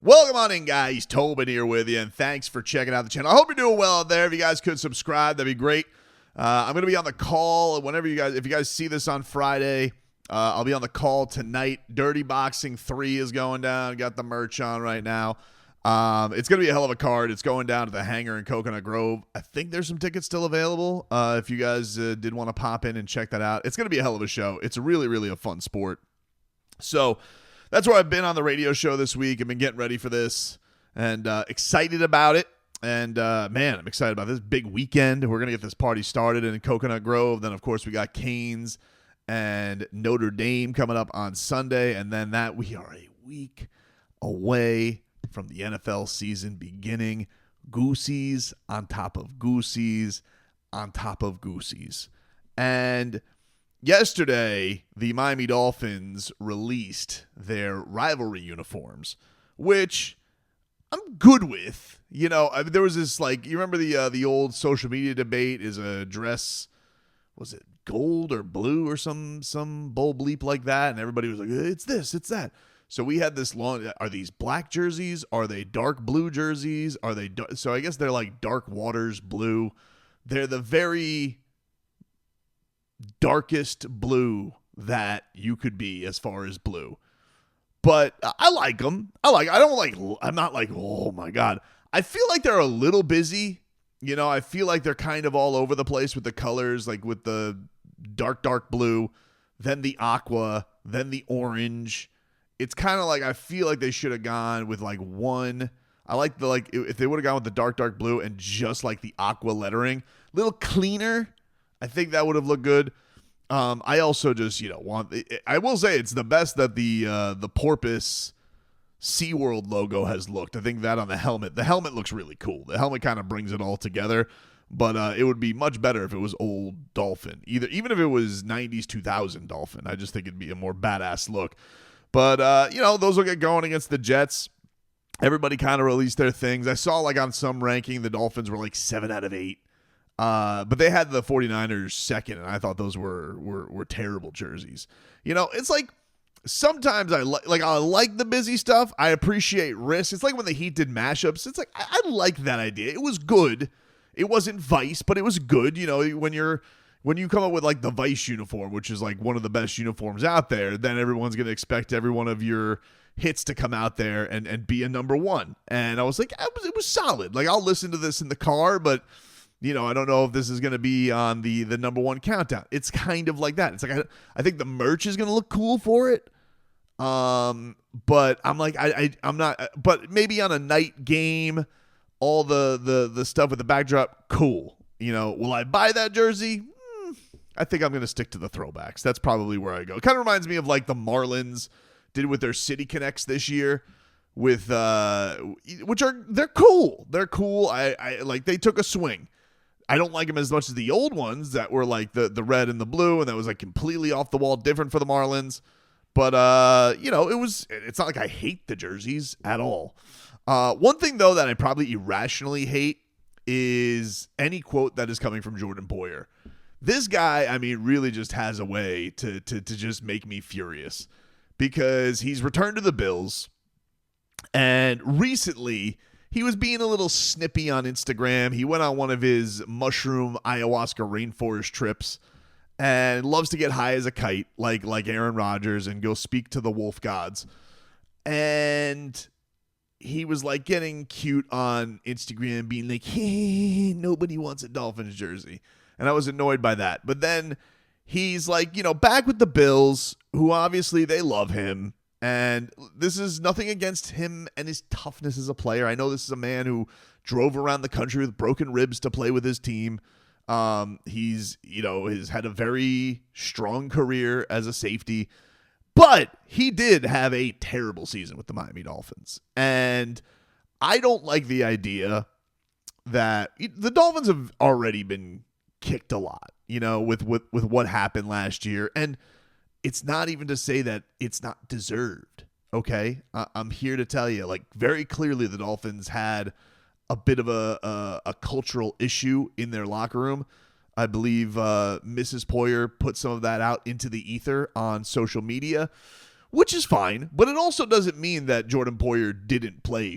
Welcome on in, guys. Tobin here with you, and thanks for checking out the channel. I hope you're doing well out there. If you guys could subscribe, that'd be great. I'm going to be on the call whenever if you guys see this on Friday, I'll be on the call tonight. Dirty Boxing 3 is going down. Got the merch on right now. It's going to be a hell of a card. It's going down to the Hangar in Coconut Grove. I think there's some tickets still available if you guys did want to pop in and check that out. It's going to be a hell of a show. It's really, really a fun sport. So that's where I've been on the radio show this week. I've been getting ready for this and excited about it. And, man, I'm excited about this big weekend. We're going to get this party started in Coconut Grove. Then, of course, we got Canes and Notre Dame coming up on Sunday. And then we are a week away from the NFL season beginning. Goosies on top of goosies on top of goosies. And yesterday, the Miami Dolphins released their rivalry uniforms, which I'm good with. You know, there was this, you remember the old social media debate, is a dress, was it gold or blue or some bull bleep like that? And everybody was like, it's this, it's that. So we had this are these black jerseys? Are they dark blue jerseys? So I guess they're like dark waters blue. They're the very darkest blue that you could be as far as blue. But I like them. I'm not like, oh my God. I feel like they're a little busy. You know, I feel like they're kind of all over the place with the colors, like with the dark blue, then the aqua, then the orange. It's kind of like I feel like they should have gone with one. I like if they would have gone with the dark blue and just like the aqua lettering, a little cleaner. I think that would have looked good. I also just, I will say it's the best that the Porpoise SeaWorld logo has looked. I think that on the helmet looks really cool. The helmet kind of brings it all together, but it would be much better if it was old Dolphin. Even if it was 90s 2000 Dolphin, I just think it'd be a more badass look. But, those will get going against the Jets. Everybody kind of released their things. I saw on some ranking, the Dolphins were 7 out of 8. But they had the 49ers second, and I thought those were terrible jerseys. It's sometimes I like the busy stuff. I appreciate risk. It's like when the Heat did mashups. It's I like that idea. It was good. It wasn't Vice, but it was good. When you come up with the Vice uniform, which is one of the best uniforms out there, then everyone's going to expect every one of your hits to come out there and be a number one. And I was like, it was solid. I'll listen to this in the car, but I don't know if this is going to be on the number one countdown. It's kind of like that. It's I think the merch is going to look cool for it. But I'm I'm not, but maybe on a night game, all the stuff with the backdrop, cool. Will I buy that jersey? I think I'm going to stick to the throwbacks. That's probably where I go. It kind of reminds me of the Marlins did with their City Connects this year with, they're cool. They're cool. I they took a swing. I don't like them as much as the old ones that were the red and the blue, and that was completely off the wall, different for the Marlins. But it's not like I hate the jerseys at all. One thing though that I probably irrationally hate is any quote that is coming from Jordan Poyer. This guy, really just has a way to just make me furious because he's returned to the Bills, and recently he was being a little snippy on Instagram. He went on one of his mushroom ayahuasca rainforest trips and loves to get high as a kite, like Aaron Rodgers, and go speak to the wolf gods. And he was getting cute on Instagram, being like, hey, nobody wants a Dolphins jersey. And I was annoyed by that. But then he's back with the Bills, who obviously they love him. And this is nothing against him and his toughness as a player. I know this is a man who drove around the country with broken ribs to play with his team. He's had a very strong career as a safety, but he did have a terrible season with the Miami Dolphins. And I don't like the idea that the Dolphins have already been kicked a lot, with what happened last year. And it's not even to say that it's not deserved, okay? I'm here to tell you, very clearly the Dolphins had a bit of a cultural issue in their locker room. I believe Mrs. Poyer put some of that out into the ether on social media, which is fine, but it also doesn't mean that Jordan Poyer didn't play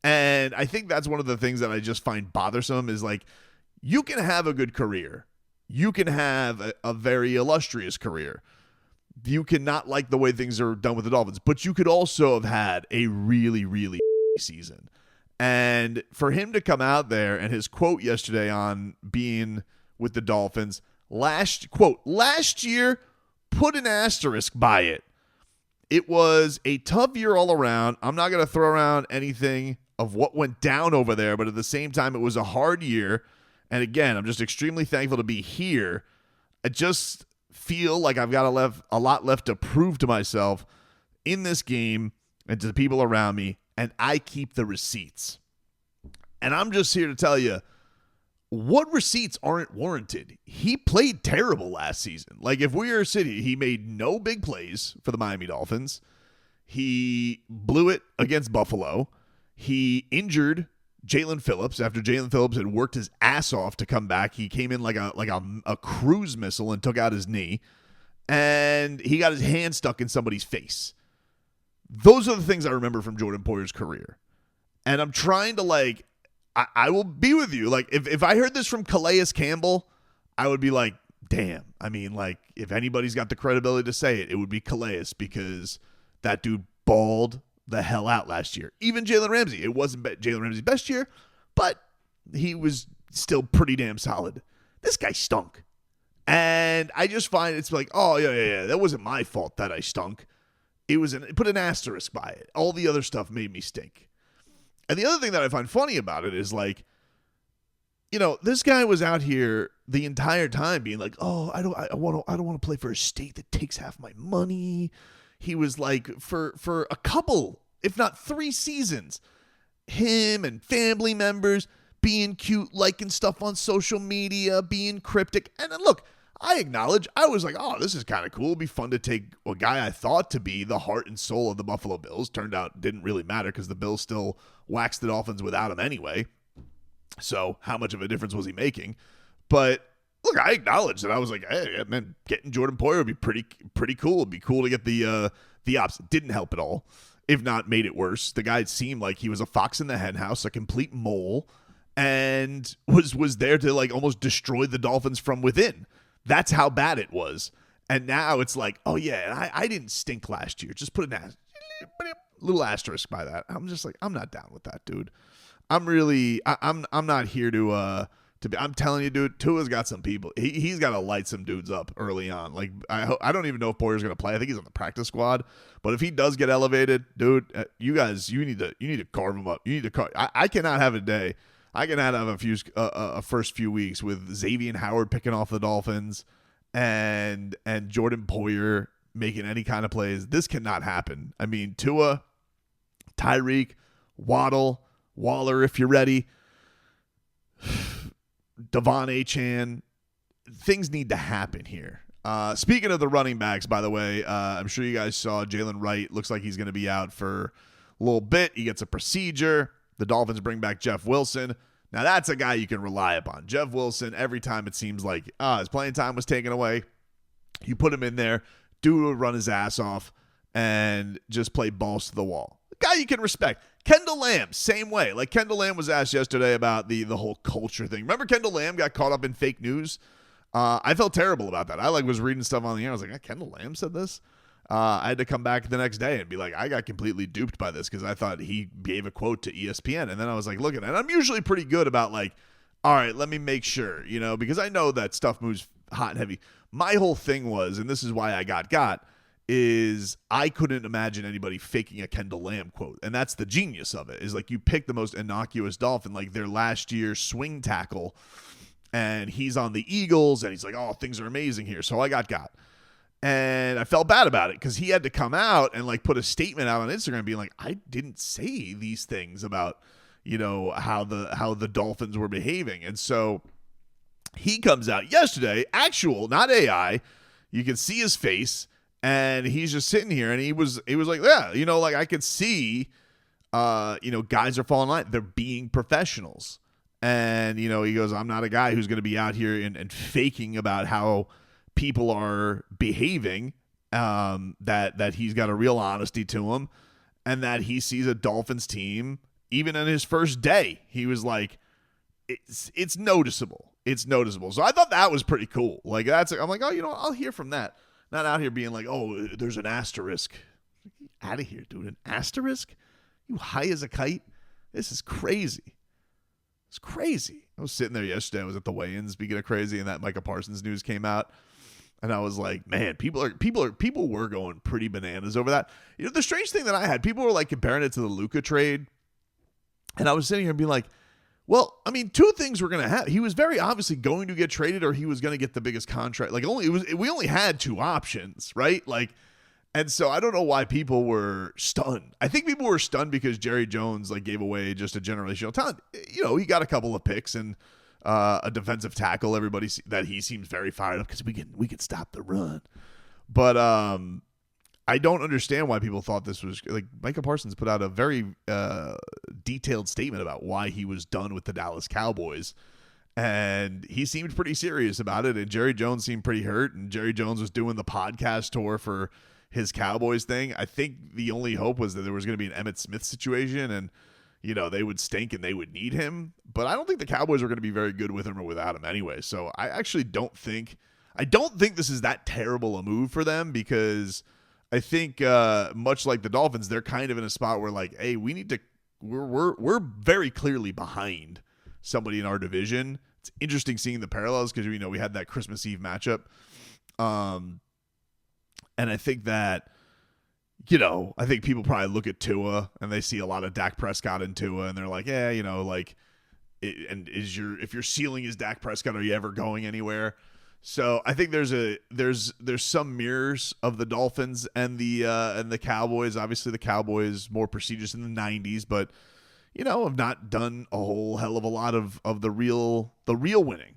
And I think that's one of the things that I just find bothersome is like, you can have a good career. You can have a very illustrious career. You cannot like the way things are done with the Dolphins, but you could also have had a really, really season. And for him to come out there and his quote yesterday on being with the Dolphins, last year, put an asterisk by it. It was a tough year all around. I'm not going to throw around anything of what went down over there, but at the same time, it was a hard year. And again, I'm just extremely thankful to be here. I just feel like I've got a lot left to prove to myself in this game and to the people around me, and I keep the receipts. And I'm just here to tell you, what receipts aren't warranted? He played terrible last season. Like, if we are sitting, he made no big plays for the Miami Dolphins. He blew it against Buffalo. He injured Jalen Phillips after Jalen Phillips had worked his ass off to come back. He came in like a cruise missile and took out his knee. And he got his hand stuck in somebody's face. Those are the things I remember from Jordan Poyer's career. And I'm trying to I will be with you. Like, if I heard this from Calais Campbell, I would be like, damn. I mean, like, if anybody's got the credibility to say it, it would be Calais, because that dude balled the hell out last year. Even Jalen Ramsey. It wasn't Jalen Ramsey's best year, but he was still pretty damn solid. This guy stunk. And I just find it's like, oh, yeah. That wasn't my fault that I stunk. Put an asterisk by it. All the other stuff made me stink. And the other thing that I find funny about it is, like, you know, this guy was out here the entire time being like, oh, I don't want to play for a state that takes half my money. He was like, for a couple, if not 3 seasons, him and family members being cute, liking stuff on social media, being cryptic. And then look, I acknowledge, I was like, oh, this is kind of cool. It'd be fun to take a guy I thought to be the heart and soul of the Buffalo Bills. Turned out didn't really matter because the Bills still waxed the Dolphins without him anyway. So how much of a difference was he making? But look, I acknowledge that I was like, hey, man, getting Jordan Poyer would be pretty cool. It'd be cool to get the ops. It didn't help at all. If not, made it worse. The guy seemed like he was a fox in the henhouse, a complete mole, and was there to like almost destroy the Dolphins from within. That's how bad it was. And now it's like, oh, yeah, I didn't stink last year. Just put a little asterisk by that. I'm just like, I'm not down with that, dude. I'm not here to be. I'm telling you, dude, Tua's got some people. He's got to light some dudes up early on. Like, I don't even know if Poyer's going to play. I think he's on the practice squad. But if he does get elevated, dude, you guys, you need to carve him up. You need to I cannot have a day. I cannot have a first few weeks with Xavier Howard picking off the Dolphins and Jordan Poyer making any kind of plays. This cannot happen. I mean, Tua, Tyreek, Waddle, Waller, if you're ready, Devon Achane, things need to happen here. Speaking of the running backs, by the way, I'm sure you guys saw Jaylen Wright. Looks like he's going to be out for a little bit. He gets a procedure. The Dolphins bring back Jeff Wilson. Now, that's a guy you can rely upon. Jeff Wilson, every time it seems like his playing time was taken away, you put him in there, dude will run his ass off, and just play balls to the wall. A guy you can respect. Kendall Lamm, same way. Like, Kendall Lamm was asked yesterday about the whole culture thing. Remember Kendall Lamm got caught up in fake news? I felt terrible about that. I was reading stuff on the air. I was like, Kendall Lamm said this? I had to come back the next day and be like, I got completely duped by this because I thought he gave a quote to ESPN. And then I was like, look at it. And I'm usually pretty good about like, all right, let me make sure, because I know that stuff moves hot and heavy. My whole thing was, and this is why I got, is I couldn't imagine anybody faking a Kendall Lamm quote. And that's the genius of it, is like you pick the most innocuous Dolphin, like their last year swing tackle, and he's on the Eagles, and he's like, oh, things are amazing here. So I got. And I felt bad about it because he had to come out and like put a statement out on Instagram being like, I didn't say these things about, how the Dolphins were behaving. And so he comes out yesterday, actual, not AI. You can see his face and he's just sitting here and he was like, yeah, like I could see, guys are falling in line. They're being professionals. And, he goes, I'm not a guy who's going to be out here and faking about how people are behaving. that he's got a real honesty to him, and that he sees a Dolphins team. Even in his first day, he was like, it's noticeable. It's noticeable. So I thought that was pretty cool. Like I'm like, oh, I'll hear from that. Not out here being like, oh, there's an asterisk. Out of here, dude. An asterisk? You high as a kite? This is crazy. It's crazy. I was sitting there yesterday. I was at the weigh-in, speaking of crazy, and that Micah Parsons news came out. And I was like, man, people were going pretty bananas over that. The strange thing that I had, people were like comparing it to the Luka trade. And I was sitting here and being like, well, I mean, two things were going to happen. He was very obviously going to get traded, or he was going to get the biggest contract. Like we only had two options, right? Like, and so I don't know why people were stunned. I think people were stunned because Jerry Jones like gave away just a generational talent. He got a couple of picks and a defensive tackle. Everybody that he seems very fired up because we can stop the run. But I don't understand why people thought this was like Micah Parsons put out a very detailed statement about why he was done with the Dallas Cowboys. And he seemed pretty serious about it. And Jerry Jones seemed pretty hurt. And Jerry Jones was doing the podcast tour for his Cowboys thing. I think the only hope was that there was going to be an Emmitt Smith situation and, they would stink and they would need him. But I don't think the Cowboys were going to be very good with him or without him anyway. So I actually don't think this is that terrible a move for them, because I think much like the Dolphins, they're kind of in a spot where like, hey, we need to, we're very clearly behind somebody in our division. It's interesting seeing the parallels because, we had that Christmas Eve matchup. And I think that, I think people probably look at Tua and they see a lot of Dak Prescott in Tua and they're like, yeah, if your ceiling is Dak Prescott, are you ever going anywhere? So I think there's some mirrors of the Dolphins and the Cowboys. Obviously, the Cowboys more prestigious in the 90s, but have not done a whole hell of a lot of the real winning.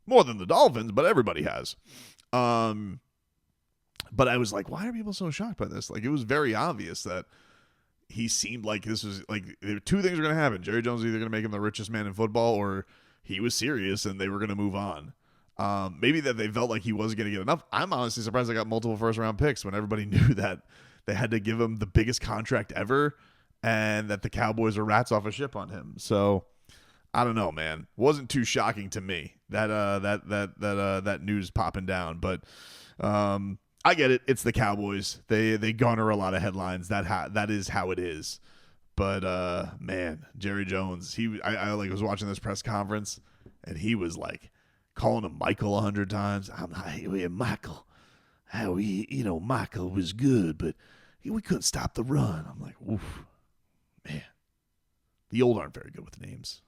More than the Dolphins, but everybody has. But I was like, why are people so shocked by this? Like, it was very obvious that he seemed like this was like two things were going to happen. Jerry Jones was either going to make him the richest man in football, or he was serious and they were going to move on. Maybe that they felt like he wasn't going to get enough. I'm honestly surprised they got multiple first-round picks when everybody knew that they had to give him the biggest contract ever and that the Cowboys were rats off a ship on him. So I don't know, man. Wasn't too shocking to me that news popping down, but I get it. It's the Cowboys. They garner a lot of headlines. That is how it is. But man, Jerry Jones. I was watching this press conference, and he was like calling him Michael 100 times. I'm like, Michael. Michael was good, but we couldn't stop the run. I'm like, oof, man. The old aren't very good with names.